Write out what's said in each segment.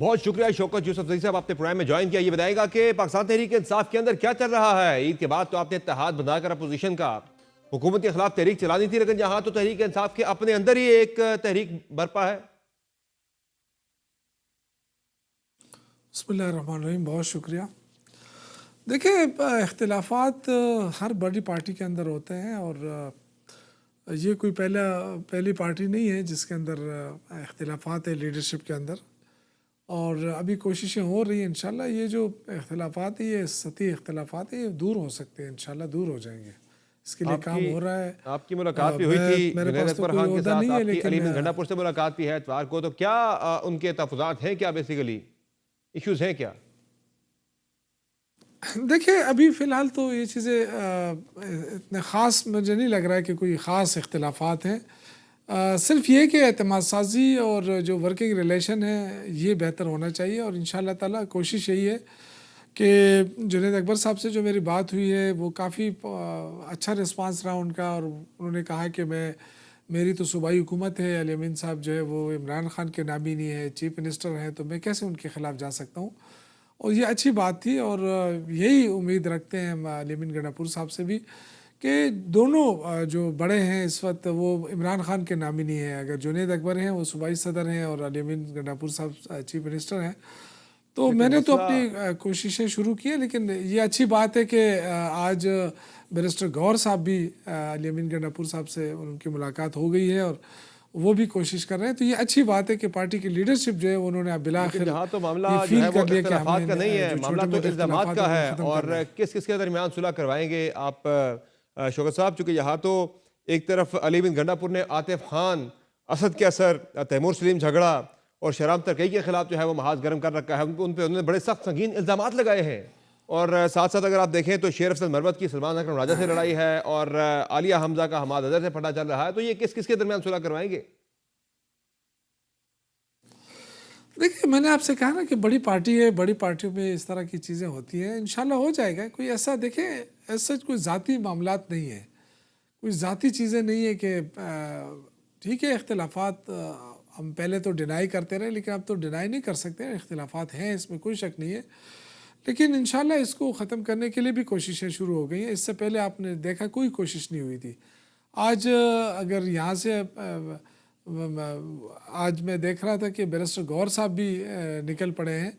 बहुत शुक्रिया शौकत यूसुफजई साहब, आपने प्रोग्राम में ज्वाइन किया। ये बताएगा कि पाकिस्तान तहरीक इंसाफ के अंदर क्या चल रहा है। ईद के बाद तो आपने इत्तेहाद बनाकर अपोजिशन का हुकूमत के खिलाफ तहरीक चलानी थी, लेकिन यहाँ तो तहरीक इंसाफ के अपने अंदर ही एक तहरीक बरपा है। बिस्मिल्लाहिर्रहमानिर्रहीम, बहुत शुक्रिया। देखिए, इख्तिलाफात हर बड़ी पार्टी के अंदर होते हैं और ये कोई पहली पार्टी नहीं है जिसके अंदर इख्तिलाफात है लीडरशिप के अंदर। और अभी कोशिशें हो रही हैं, इंशाल्लाह ये जो इख्तिलाफात है, ये सतही इख्तिलाफात है, ये दूर हो सकते हैं, इंशाल्लाह दूर हो जाएंगे। इसके लिए काम हो रहा है। आपकी मुलाकात भी हुई थी मेरे जुनैद पास तो अकबर कोई खान के ओहदा साथ, नहीं है, आपकी लेकिन अलीमीन गंडापुर से मुलाकात भी है इतवार को। तो क्या उनके तहफ़्फ़ुज़ात हैं, क्या बेसिकली इश्यूज हैं क्या? देखिए, अभी फ़िलहाल तो ये चीज़ें इतने ख़ास मुझे नहीं लग रहा है कि कोई ख़ास इख्तिलाफ़ात हैं। सिर्फ ये कि एतमाद साज़ी और जो वर्किंग रिलेशन है ये बेहतर होना चाहिए। और इंशाअल्लाह ताला कोशिश यही है कि जुनैद अकबर साहब से जो मेरी बात हुई है वो काफ़ी अच्छा रिस्पांस रहा उनका। और उन्होंने कहा कि मेरी तो सूबाई हुकूमत है, अली अमीन साहब जो है वो इमरान खान के नामिनी है, चीफ मिनिस्टर हैं, तो मैं कैसे उनके ख़िलाफ़ जा सकता हूँ। और ये अच्छी बात थी और यही उम्मीद रखते हैं हम अली अमीन गंडापुर साहब से भी कि दोनों जो बड़े हैं इस वक्त वो इमरान खान के नामिनी हैं। अगर जुनैद अकबर हैं वो सूबाई सदर हैं और अली अमीन गंडापुर साहब चीफ मिनिस्टर हैं, तो मैंने तो अपनी कोशिशें शुरू की है। लेकिन ये अच्छी बात है कि आज बैरिस्टर गौहर साहब भी अली अमीन गंडापुर साहब से उनकी मुलाकात हो गई है और वो भी कोशिश कर रहे हैं। तो ये अच्छी बात है कि पार्टी की लीडरशिप जो है उन्होंने बिलाखिर यहाँ तो मामला ये जो है फील वो कर लिया कि इख्तिलाफात का हमने नहीं है, जो मामला तो छोटे-मोटे इल्ज़ामात इख्तिलाफात का हैं है। उन्हें ख़त्म और करना है। किस किस के दरमियान सुलह करवाएंगे आप शौकत साहब? चूँकि यहाँ तो एक तरफ अली बिन गंडापुर ने आतिफ खान, असद के असर, तैमूर सलीम झगड़ा और शहराम तरकई के खिलाफ जो है वो महाज गर्म कर रखा है। उन पर उन्होंने बड़े सख्त संगीन इल्ज़ामात लगाए हैं। और साथ साथ अगर आप देखें तो शेर अफजल मरवत की सलमान अकरम राजा से लड़ाई है और आलिया हमजा का हमाद अजहर से फटा चल रहा है। तो ये किस किस के दरमियान सुलह करवाएंगे? देखिए, मैंने आपसे कहा ना कि बड़ी पार्टी है, बड़ी पार्टियों में इस तरह की चीज़ें होती हैं, इंशाल्लाह हो जाएगा। कोई ऐसा देखिए ऐसा कोई ज़ाती मामलात नहीं है, कोई ज़ाती चीज़ें नहीं है कि ठीक है इख्तिलाफात हम पहले तो डिनाई करते रहे, लेकिन अब तो डिनाई नहीं कर सकते। इख्तिलाफात हैं, इसमें कोई शक नहीं है, लेकिन इंशाल्लाह इसको ख़त्म करने के लिए भी कोशिशें शुरू हो गई हैं। इससे पहले आपने देखा कोई कोशिश नहीं हुई थी। आज अगर यहाँ से आज मैं देख रहा था कि बैरिस्टर गौहर साहब भी निकल पड़े हैं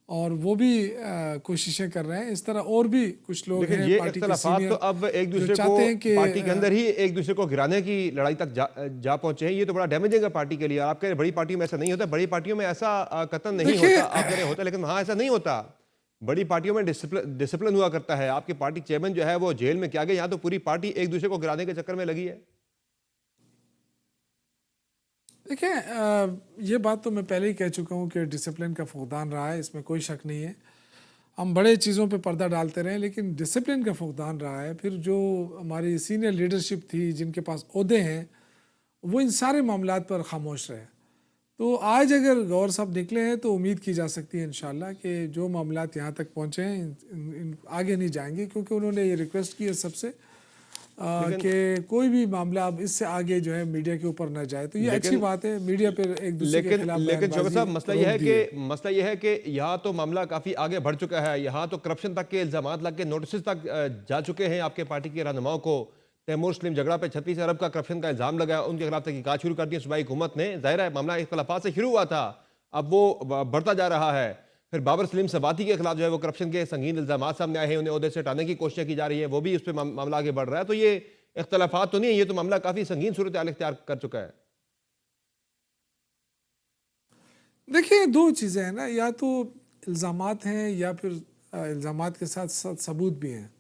और वो भी कोशिशें कर रहे हैं। इस तरह और भी कुछ लोग लेकिन हैं ये पार्टी के इख्तिलाफात तो सीनियर अब एक जो दूसरे को चाहते हैं कि पार्टी के अंदर ही एक दूसरे को गिराने की लड़ाई तक जा पहुंचे हैं। ये तो बड़ा डैमेजिंग है पार्टी के लिए। आप कह रहे बड़ी पार्टियों में ऐसा नहीं होता, बड़ी पार्टियों में ऐसा कतन नहीं होता। आप कह रहे होता, लेकिन वहां ऐसा नहीं होता। बड़ी पार्टियों में डिसिप्लिन हुआ करता है। आपकी पार्टी चेयरमैन जो है वो जेल में क्या गए, यहाँ तो पूरी पार्टी एक दूसरे को गिराने के चक्कर में लगी है। देखिए, ये बात तो मैं पहले ही कह चुका हूँ कि डिसिप्लिन का फुकदान रहा है, इसमें कोई शक नहीं है। हम बड़े चीज़ों पे पर्दा डालते रहे, लेकिन डिसिप्लिन का फुकदान रहा है। फिर जो हमारी सीनियर लीडरशिप थी, जिनके पास ओहदे हैं, वो इन सारे मामलात पर खामोश रहे। तो आज अगर गौहर साहब निकले हैं तो उम्मीद की जा सकती है इंशाल्लाह कि जो मामलात यहाँ तक पहुँचे हैं इन आगे नहीं जाएंगे, क्योंकि उन्होंने ये रिक्वेस्ट की है सबसे कि कोई भी मामला अब इससे आगे जो है मीडिया के ऊपर ना जाए। तो ये अच्छी बात है, मीडिया पर एक दूसरे के खिलाफ लेकिन शौकत साहब मसला यह है कि यहाँ तो मामला काफ़ी आगे बढ़ चुका है। यहाँ तो करप्शन तक के इल्ज़ामात लग के नोटिस तक जा चुके हैं आपके पार्टी के रहनुमाओं को। तैमूर सलीम झगड़ा पे 36 अरब का करप्शन का इल्ज़ाम लगा, उनके खिलाफ तहकीकात शुरू कर दी सूबाई हुकूमत ने। ज़ाहिर है मामला इख्तिलाफात से शुरू हुआ था, अब वो बढ़ता जा रहा है। फिर बाबर सलीम सबाती के खिलाफ जो है वो करप्शन के संगीन इल्ज़ामात सामने आए हैं, उन्हें ओहदे से हटाने की कोशिश की जा रही है, वो भी उस पर मामला आगे बढ़ रहा है। तो ये इख्तिलाफात तो नहीं है, ये तो मामला काफ़ी संगीन सूरत हाल इख्तियार कर चुका है। देखिए, दो चीज़ें हैं ना, या तो इल्ज़ामात हैं या फिर इल्ज़ामात के साथ साथ सबूत भी हैं।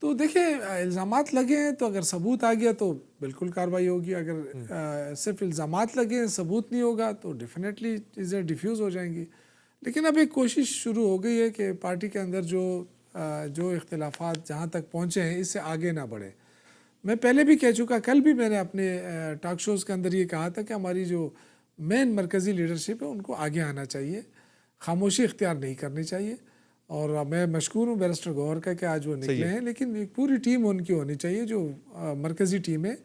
तो देखिए, इल्ज़ामात लगे हैं तो अगर सबूत आ गया तो बिल्कुल कार्रवाई होगी। अगर सिर्फ इल्ज़ामात लगे हैं, सबूत नहीं होगा, तो डेफिनेटली चीज़ें डिफ्यूज़ हो जाएंगी। लेकिन अब एक कोशिश शुरू हो गई है कि पार्टी के अंदर जो इख्तिलाफात जहाँ तक पहुँचे हैं इससे आगे ना बढ़े। मैं पहले भी कह चुका, कल भी मैंने अपने टॉक शोज़ के अंदर ये कहा था कि हमारी जो मेन मरकज़ी लीडरशिप है उनको आगे आना चाहिए, खामोशी इख्तियार नहीं करनी चाहिए। और मैं मशकूर हूँ बैरिस्टर गौहर का कि आज वो निकले हैं, लेकिन एक पूरी टीम उनकी होनी चाहिए जो मरकज़ी टीम है,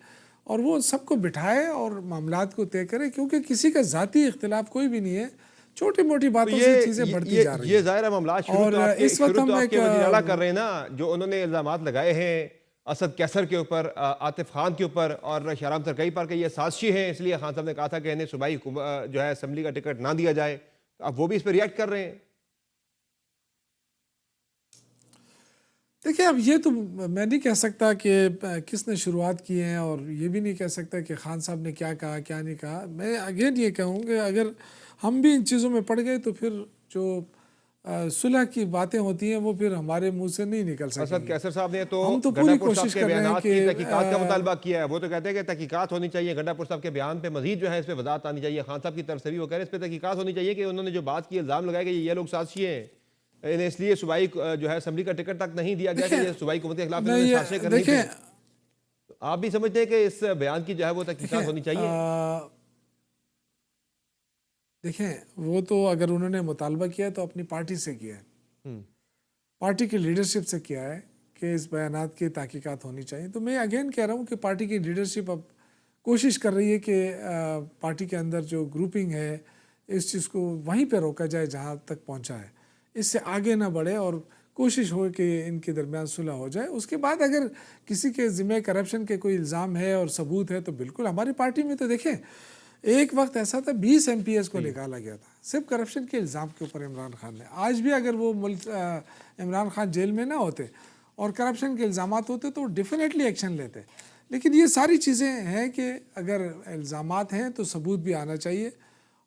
और वो सबको बिठाए और मामलात को तय करे, क्योंकि किसी का ज़ाती इख्तिलाफ कोई भी नहीं है। छोटी मोटी तो बातों से चीज़ें बढ़ती जा रही ये हैं। जाहिर है मामला और इस वक्त शुरू तो हम आपके एक वज़ीर आला कर रहे हैं ना, जो उन्होंने इल्ज़ामात लगाए हैं असद कैसर के ऊपर, आतिफ खान के ऊपर और शहराम सरकई पर कि ये साजिशी हैं, इसलिए खान साहब ने कहा था कि इन्हें सूबाई जो है असेंबली का टिकट ना दिया जाए। अब वो भी इस पर रिएक्ट कर रहे हैं। देखिए, अब ये तो मैं नहीं कह सकता कि किसने शुरुआत की है, और ये भी नहीं कह सकता कि खान साहब ने क्या कहा क्या नहीं कहा। मैं अगेन ये कहूँ कि अगर हम भी इन चीज़ों में पड़ गए तो फिर जो सुलह की बातें होती हैं वो फिर हमारे मुंह से नहीं निकल असद सकेंगी। कैसर साहब ने तो हम तो पूरी गंडापुर साहब कोशिश के कर रहे हैं बयानात कि की तहकीकात का मुतालबा किया है। वो तो कहते हैं कि तहकीकात होनी चाहिए, गंडापुर साहब के बयान पे मजीद जो है इस पर वजाहत आनी चाहिए। खान साहब की तरफ से भी वो कह रहे हैं इस पर तहकीकात होनी चाहिए कि उन्होंने जो बात की, इल्ज़ाम लगाया कि ये लोग साजिशी हैं, इन्हें इसलिए सूबाई जो है असेंबली का टिकट तक नहीं दिया गया कि देखिए, ये सूबाई हुकूमत के खिलाफ मैं इन्होंने ये साजिशें करनी थी। देखिए तो आप भी समझते हैं कि इस बयान की जो है वो तहकीकात होनी चाहिए? देखें, वो तो अगर उन्होंने मुतालबा किया है तो अपनी पार्टी से किया है, हम्म। पार्टी की लीडरशिप से किया है कि इस बयानात की तहकीकात होनी चाहिए। तो मैं अगेन कह रहा हूँ कि पार्टी की लीडरशिप अब कोशिश कर रही है कि पार्टी के अंदर जो ग्रुपिंग है इस चीज़ को वहीं पे रोका जाए जहाँ तक पहुँचा है, इससे आगे ना बढ़े और कोशिश हो कि इनके दरमियान सुलह हो जाए। उसके बाद अगर किसी के ज़िम्मे करप्शन के कोई इल्ज़ाम है और सबूत है तो बिल्कुल हमारी पार्टी में तो देखें, एक वक्त ऐसा था 20 MPs को निकाला गया था सिर्फ करप्शन के इल्ज़ाम के ऊपर इमरान खान ने। आज भी अगर वो इमरान खान जेल में ना होते और करप्शन के इल्ज़ामात होते तो डेफिनेटली एक्शन लेते। लेकिन ये सारी चीज़ें हैं कि अगर इल्ज़ामात हैं तो सबूत भी आना चाहिए,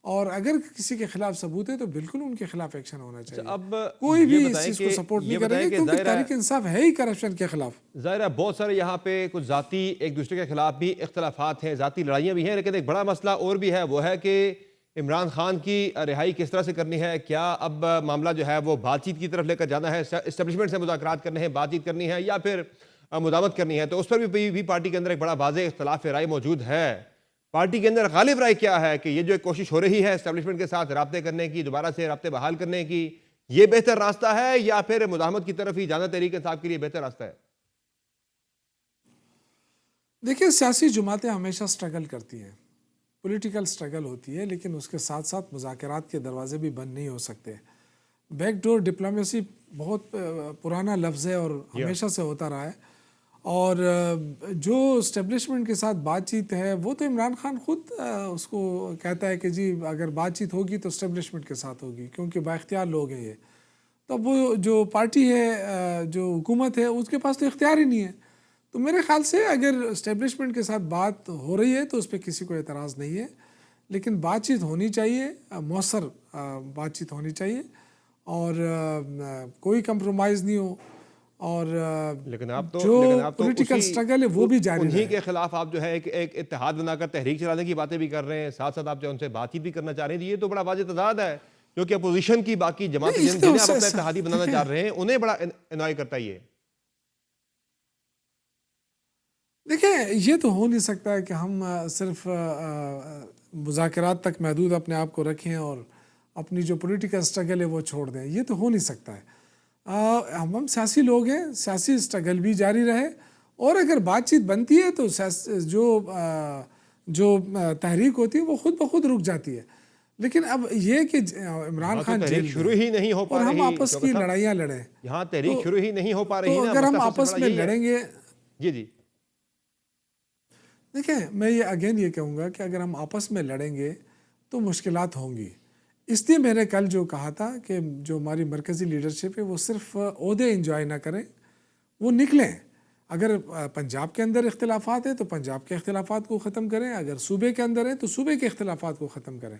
और अगर किसी के खिलाफ सबूत है तो बिल्कुल उनके खिलाफ एक्शन होना चाहिए। अब कोई ये भी इस बताएं चीज़ कि को सपोर्ट नहीं ये बताएं करेंगे कि क्योंकि ज़ाहिर है तहरीक इंसाफ है ही करप्शन के खिलाफ। ज़ाहिर है बहुत सारे यहाँ पे कुछ ज़ाती एक दूसरे के खिलाफ भी इख्तलाफात हैं, ज़ाती लड़ाइयाँ भी हैं, लेकिन एक बड़ा मसला और भी है, वो है कि इमरान खान की रिहाई किस तरह से करनी है। क्या अब मामला जो है वो बातचीत की तरफ लेकर जाना है, इस्टेब्लिशमेंट से मुज़ाकरात करने हैं, बातचीत करनी है, या फिर मुदावत करनी है? तो उस पर भी पार्टी के अंदर एक बड़ा वाज़ेह इख्तलाफ राय मौजूद है। पार्टी के अंदर गालिब राय क्या है कि ये जो एक कोशिश हो रही है इस्टेब्लिशमेंट के साथ रब्ते करने की, दोबारा से रब्ते बहाल करने की, ये बेहतर रास्ता है या फिर मुदावत की तरफ ही जाना तहरीक इंसाफ के लिए बेहतर रास्ता है? देखिए, सियासी जमातें हमेशा स्ट्रगल करती हैं, पॉलिटिकल स्ट्रगल होती है, लेकिन उसके साथ साथ मुज़ाकरात के दरवाजे भी बंद नहीं हो सकते। बैकडोर डिप्लोमेसी बहुत पुराना लफ्ज़ है और हमेशा से होता रहा है। और जो इस्टेब्लिशमेंट के साथ बातचीत है वो तो इमरान खान खुद उसको कहता है कि जी अगर बातचीत होगी तो इस्टेब्लिशमेंट के साथ होगी, क्योंकि बाइख्तियार लोग हैं ये। तो वो जो पार्टी है, जो हुकूमत है, उसके पास तो इख्तियार ही नहीं है। तो मेरे ख्याल से अगर इस्टेब्लिशमेंट के साथ बात हो रही है तो उस पर किसी को एतराज़ नहीं है, लेकिन बातचीत होनी चाहिए, मौसर बातचीत होनी चाहिए, और कोई कंप्रोमाइज़ नहीं हो, और लेकिन आप तो जो पॉलिटिकल स्ट्रगल है वो भी जारी उन्हीं रहे। के खिलाफ आप जो है एक इत्तेहाद बनाकर तहरीक चलाने की बातें भी कर रहे हैं, साथ साथ आप जो उनसे बातचीत भी करना चाह रहे हैं। ये तो बड़ा वाज़ेह तज़ाद है, क्योंकि अपोजिशन की बाकी जमातें नहीं, जिन्हें आप अपना इत्तेहादी बनाना चाह रहे हैं उन्हें बड़ा इनॉय करता है ये। देखिए, ये तो हो नहीं सकता है कि हम सिर्फ मुज़ाकरात तक महदूद अपने आप को रखें और अपनी जो पॉलिटिकल स्ट्रगल है वो छोड़ दें। ये तो हो नहीं सकता है। हम सियासी लोग हैं, सियासी स्ट्रगल भी जारी रहे, और अगर बातचीत बनती है तो जो तहरीक होती है वो खुद ब खुद रुक जाती है। लेकिन अब ये कि इमरान खान तहरीक जेल शुरू में ही नहीं हो पा और हम रही, आपस की लड़ाइयाँ लड़ें, यहाँ तहरीक तो शुरू ही नहीं हो पा तो रही ना, अगर हम मसला सबसे आपस बड़ा में यही है। लड़ेंगे, जी जी देखें, मैं ये अगेन ये कहूँगा कि अगर हम आपस में लड़ेंगे तो मुश्किलात होंगी। इसलिए मैंने कल जो कहा था कि जो हमारी मरकज़ी लीडरशिप है वो सिर्फ ओहदे इंजॉय ना करें, वो निकलें। अगर पंजाब के अंदर इख्तिलाफात है तो पंजाब के इख्तिलाफात को ख़त्म करें, अगर सूबे के अंदर है तो सूबे के इख्तिलाफात को ख़त्म करें,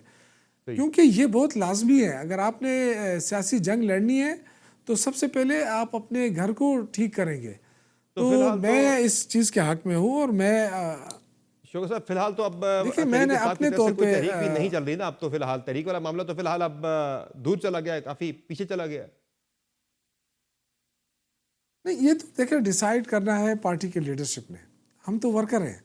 क्योंकि ये बहुत लाजमी है। अगर आपने सियासी जंग लड़नी है तो सबसे पहले आप अपने घर को ठीक करेंगे। तो फिलहाल मैं इस चीज़ के हक़ में हूँ, और मैं शौकत साहब फिलहाल तो अब देखिए, तहरीक मैंने इंसाफ की अपने तरफ से तौर कोई पे तहरीक भी नहीं चल रही ना। अब तो फिलहाल तहरीक वाला मामला तो फिलहाल अब दूर चला गया है, काफी पीछे चला गया है। नहीं, ये तो देखिए डिसाइड करना है पार्टी के लीडरशिप ने, हम तो वर्कर हैं।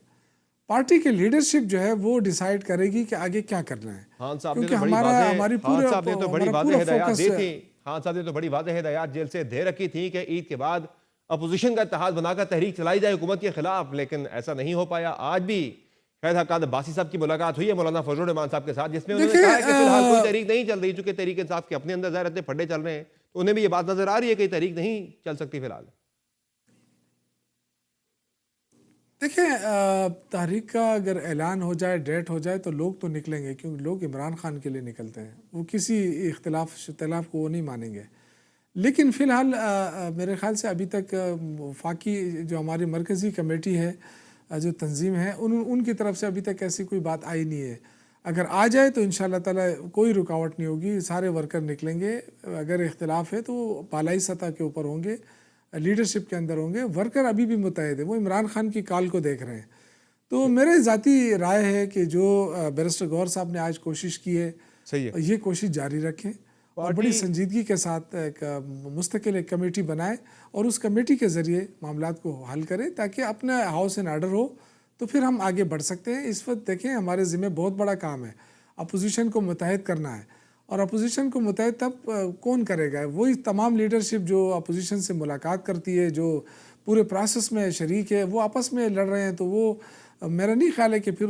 पार्टी की लीडरशिप जो है वो डिसाइड करेगी कि आगे क्या करना है, खान साहब ने क्योंकि तो बड़ी हमारी खान साहब ने तो बड़ी हमारा वाज़ेह पूरा हिदायत फोकस दी थी। खान साहब ने तो बड़ी वाज़ेह हिदायत जेल से दे रखी थी कि ईद के बाद अपोजिशन का इत्तेहाद बनाकर तहरीक चलाई जाए हुकूमत के खिलाफ, लेकिन ऐसा नहीं हो पाया। आज भी फैज हक्कान अब्बासी साहब की मुलाकात हुई है मौलाना फजल रहमान साहब के साथ, जिसमें उन्होंने देखिए कहा है कि फिलहाल कोई तहरीक नहीं चल रही, चूंकि तहरीक इंसाफ के अपने अंदर ज़ाहिर इतने फड्डे चल रहे हैं, तो उन्हें भी ये बात नजर आ रही है कि तहरीक नहीं चल सकती फिलहाल। देखिए तहरीक का अगर ऐलान हो जाए, डेट हो जाए, तो लोग तो निकलेंगे, क्योंकि लोग इमरान खान के लिए निकलते हैं, वो किसी इख्तिलाफ को वो नहीं मानेंगे। लेकिन फ़िलहाल मेरे ख़्याल से अभी तक वफाकी जो हमारी मरकज़ी कमेटी है, जो तंजीम है, उनकी तरफ से अभी तक ऐसी कोई बात आई नहीं है। अगर आ जाए तो इंशाअल्लाह ताला कोई रुकावट नहीं होगी, सारे वर्कर निकलेंगे। अगर इख्तिलाफ है तो पालाई सतह के ऊपर होंगे, लीडरशिप के अंदर होंगे। वर्कर अभी भी मुतहद है, वो इमरान खान की कॉल को देख रहे हैं। तो मेरे ज़ाती राय है कि जो बैरिस्टर गौहर साहब ने आज कोशिश की है, सही है, ये कोशिश जारी रखें और बड़ी संजीदगी के साथ एक मुस्तकिल एक कमेटी बनाए और उस कमेटी के ज़रिए मामलात को हल करें, ताकि अपना हाउस एंड ऑर्डर हो, तो फिर हम आगे बढ़ सकते हैं। इस वक्त देखें हमारे ज़िम्मे बहुत बड़ा काम है, अपोजिशन को मुतहद करना है, और अपोजिशन को मुतहद तब कौन करेगा? वही तमाम लीडरशिप जो अपोजिशन से मुलाकात करती है, जो पूरे प्रोसेस में शरीक है, वो आपस में लड़ रहे हैं, तो वो मेरा नहीं ख्याल है कि फिर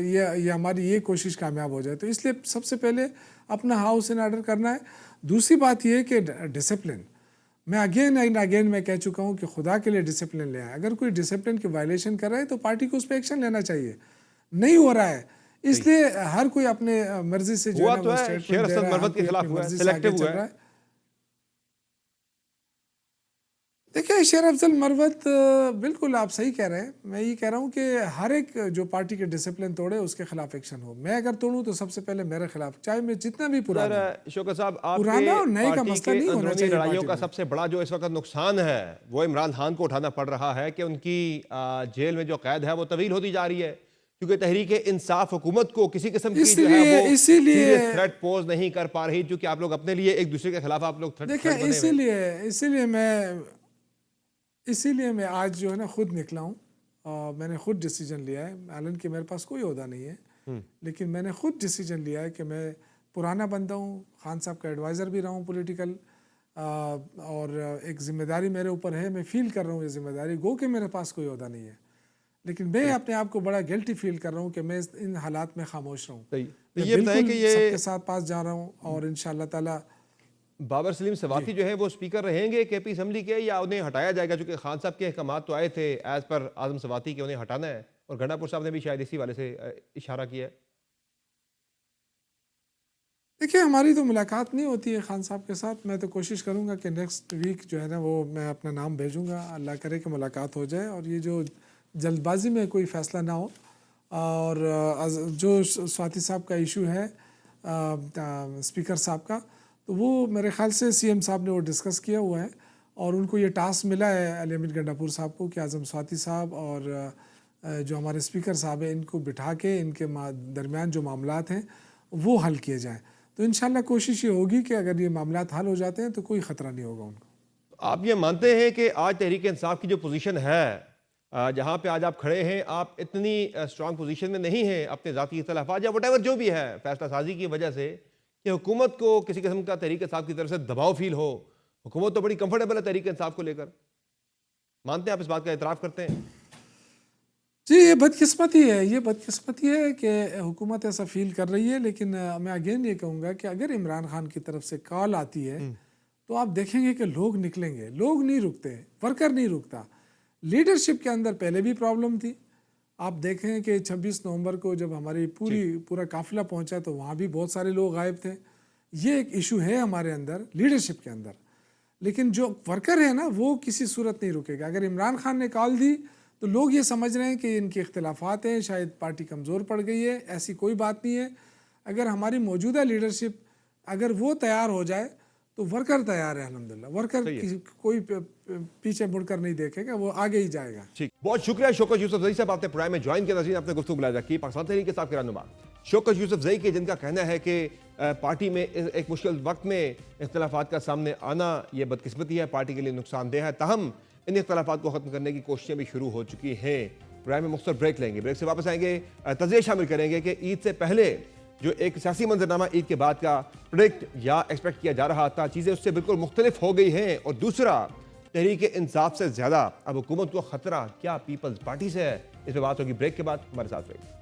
ये हमारी ये कोशिश कामयाब हो जाए। तो इसलिए सबसे पहले अपना हाउस एंड ऑर्डर करना है। दूसरी बात ये है कि डिसिप्लिन, मैं अगेन एंड अगेन मैं कह चुका हूँ कि खुदा के लिए डिसिप्लिन ले आए। अगर कोई डिसिप्लिन की वायलेशन कर रहा है तो पार्टी को उस पर एक्शन लेना चाहिए, नहीं हो रहा है, इसलिए हर कोई अपने मर्जी से जो है तो है, शेर असद मरवत के खिलाफ हुआ है, सिलेक्टिव हुआ है। देखिए शेर अफजल मरवत, बिल्कुल आप सही कह रहे हैं। मैं ये कह रहा हूँ कि हर एक जो पार्टी के डिसिप्लिन तोड़े उसके खिलाफ एक्शन हो। मैं अगर तोड़ूं तो सबसे पहले मेरे खिलाफ, चाहे मैं जितना भी पुराना शौकत साहब, पुराना और नए का पार्टी मसला के नहीं होना अंदरूनी चाहिए। लड़ाइयों का सबसे बड़ा जो इस वक्त नुकसान है वो इमरान खान को उठाना पड़ रहा है कि उनकी जेल में जो कैद है वो तवील होती जा रही है, क्योंकि तहरीक इंसाफ हुकूमत को किसी किस्म की जो है वो सीरियस थ्रेट पोज नहीं कर पा रही, क्योंकि आप लोग अपने लिए एक दूसरे के खिलाफ आप लोग थ्रेट देखिए इसीलिए मैं आज जो है ना खुद निकला हूँ। मैंने खुद डिसीजन लिया है, हालांकि कि मेरे पास कोई ओहदा नहीं है, लेकिन मैंने खुद डिसीजन लिया है कि मैं पुराना बंदा हूँ, खान साहब का एडवाइज़र भी रहा हूँ पॉलिटिकल, और एक ज़िम्मेदारी मेरे ऊपर है। मैं फील कर रहा हूँ ये ज़िम्मेदारी, गो कि मेरे पास कोई ओहदा नहीं है, लेकिन मैं अपने आप को बड़ा गिल्टी फील कर रहा हूँ कि मैं इन हालात में खामोश रहूँ। तो ये बताएं कि ये सबके साथ पास जा रहा हूँ, और इंशाअल्लाह ताला बाबर सलीम सवाती जो है वो स्पीकर रहेंगे केपी असम्बली के, या उन्हें हटाया जाएगा? क्योंकि खान साहब के अहकामात तो आए थे एज पर आजम सवाती के उन्हें हटाना है, और गंडापुर साहब ने भी शायद इसी वाले से इशारा किया है। देखिए हमारी तो मुलाकात नहीं होती है खान साहब के साथ। मैं तो कोशिश करूंगा कि नेक्स्ट वीक जो है ना वो मैं अपना नाम भेजूंगा, अल्लाह करे कि मुलाकात हो जाए और ये जो जल्दबाजी में कोई फ़ैसला ना हो। और जो स्वाति साहब का इशू है स्पीकर साहब का, तो वो मेरे ख्याल से सीएम साहब ने वो डिस्कस किया हुआ है, और उनको ये टास्क मिला है अली अमीन गंडापुर साहब को कि आज़म स्वाति साहब और जो हमारे स्पीकर साहब हैं इनको बिठा के इनके दरमियान जो मामलात हैं वो हल किए जाएँ। तो इंशाल्लाह कोशिश ये होगी कि अगर ये मामलात हल हो जाते हैं तो कोई ख़तरा नहीं होगा उनको। आप ये मानते हैं कि आज तहरीक इंसाफ की जो पोजीशन है, जहाँ पे आज आप खड़े हैं, आप इतनी स्ट्रांग पोजीशन में नहीं हैं अपने ज़ाती इख्तिलाफ़ात या वटेवर जो भी है फैसला साजी की वजह से, कि हुकूमत को किसी किस्म का तहरीक इंसाफ की तरफ से दबाव फील हो? हुकूमत तो बड़ी कंफर्टेबल है तहरीक इंसाफ को लेकर, मानते हैं आप इस बात का एतराफ़ करते हैं? जी ये बदकिस्मती है, ये बदकिस्मती है कि हुकूमत ऐसा फील कर रही है। लेकिन मैं अगेन ये कहूँगा कि अगर इमरान खान की तरफ से कॉल आती है तो आप देखेंगे कि लोग निकलेंगे। लोग नहीं रुकते, वर्कर नहीं रुकता। लीडरशिप के अंदर पहले भी प्रॉब्लम थी। आप देखें कि 26 नवंबर को जब हमारी पूरा काफिला पहुंचा तो वहाँ भी बहुत सारे लोग गायब थे। ये एक इशू है हमारे अंदर लीडरशिप के अंदर, लेकिन जो वर्कर है ना वो किसी सूरत नहीं रुकेगा। अगर इमरान खान ने कॉल दी तो लोग ये समझ रहे हैं कि इनके इख्तिलाफात हैं, शायद पार्टी कमज़ोर पड़ गई है, ऐसी कोई बात नहीं है। अगर हमारी मौजूदा लीडरशिप अगर वो तैयार हो जाए तो वर्कर तैयार है अल्हम्दुलिल्लाह। वर्कर कोई पीछे मुड़कर नहीं देखेगा, वो आगे ही जाएगा। ठीक, बहुत शुक्रिया शौकत यूसुफजई साहब, आपने प्रोग्राम में ज्वाइन किया। नज़ीर आपने गुफ्तगू बुलाया की पाकिस्तान तहरीक इंसाफ के रहनुमा शौकत यूसुफजई के, जिनका कहना है कि पार्टी में एक मुश्किल वक्त में इख्तिलाफात का सामने आना ये बदकिस्मती है, पार्टी के लिए नुकसानदेह है। ताहम इन इख्तिलाफात को ख़त्म करने की कोशिशें भी शुरू हो चुकी हैं। प्रोग्राम में मुख्तसर ब्रेक लेंगे, ब्रेक से वापस आएंगे, तज़किया शामिल करेंगे कि ईद से पहले जो एक सियासी मंजरनामा ईद के बाद का प्रेडिक्ट या एक्सपेक्ट किया जा रहा था, चीज़ें उससे बिल्कुल मुख्तलिफ हो गई हैं। और दूसरा, तहरीक इंसाफ से ज़्यादा अब हुकूमत को ख़तरा क्या पीपल्स पार्टी से है? इस पर बात होगी ब्रेक के बाद। हमारे साथ रहिए।